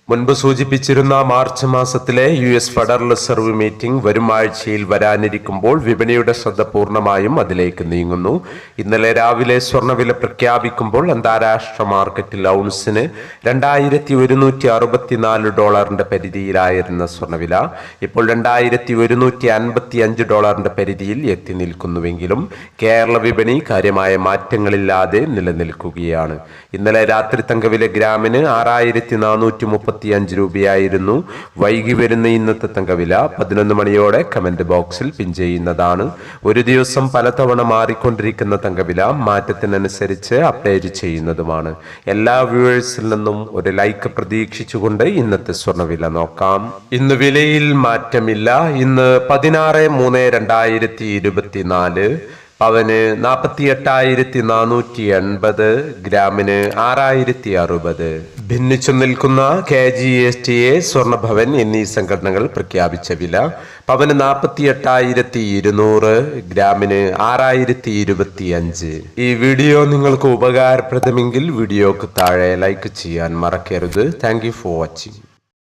മുൻപ് സൂചിപ്പിച്ചിരുന്ന മാർച്ച് മാസത്തിലെ US federal reserve meeting വരും ആഴ്ചയിൽ വരാനിരിക്കുമ്പോൾ വിപണിയുടെ ശ്രദ്ധ പൂർണ്ണമായും അതിലേക്ക് നീങ്ങുന്നു. ഇന്നലെ രാവിലെ സ്വർണ്ണവില പ്രഖ്യാപിക്കുമ്പോൾ അന്താരാഷ്ട്ര മാർക്കറ്റിൽ ഔൺസിന് $2164 പരിധിയിലായിരുന്ന സ്വർണ്ണവില ഇപ്പോൾ $2155 പരിധിയിൽ എത്തി നിൽക്കുന്നുവെങ്കിലും കേരള വിപണി കാര്യമായ മാറ്റങ്ങളില്ലാതെ നിലനിൽക്കുകയാണ്. ഇന്നലെ രാത്രി തങ്കവില ഗ്രാമിന് 6435 രൂപയായിരുന്നു. വൈകി വരുന്ന ഇന്നത്തെ തങ്കവില 11 മണിയോടെ കമന്റ് ബോക്സിൽ പിൻ ചെയ്യുന്നതാണ്. ഒരു ദിവസം പലതവണ മാറിക്കൊണ്ടിരിക്കുന്ന തങ്കവില മാറ്റത്തിനനുസരിച്ച് അപ്ഡേറ്റ് ചെയ്യുന്നതുമാണ്. എല്ലാ വ്യൂവേഴ്സിൽ നിന്നും ഒരു ലൈക്ക് പ്രതീക്ഷിച്ചുകൊണ്ട് ഇന്നത്തെ സ്വർണ്ണവില നോക്കാം. ഇന്ന് വിലയിൽ മാറ്റമില്ല. ഇന്ന് 16/3/2024 പവന് 48,480, ഗ്രാമിന് 6,060. ഭിന്നിച്ചു നിൽക്കുന്ന KGSTA, സ്വർണ്ണഭവൻ എന്നീ സംഘടനകൾ പ്രഖ്യാപിച്ച വില പവന് 48,200, ഗ്രാമിന് 6,025. ഈ വീഡിയോ നിങ്ങൾക്ക് ഉപകാരപ്രദമെങ്കിൽ വീഡിയോക്ക് താഴെ ലൈക്ക് ചെയ്യാൻ മറക്കരുത്. Thank you for watching.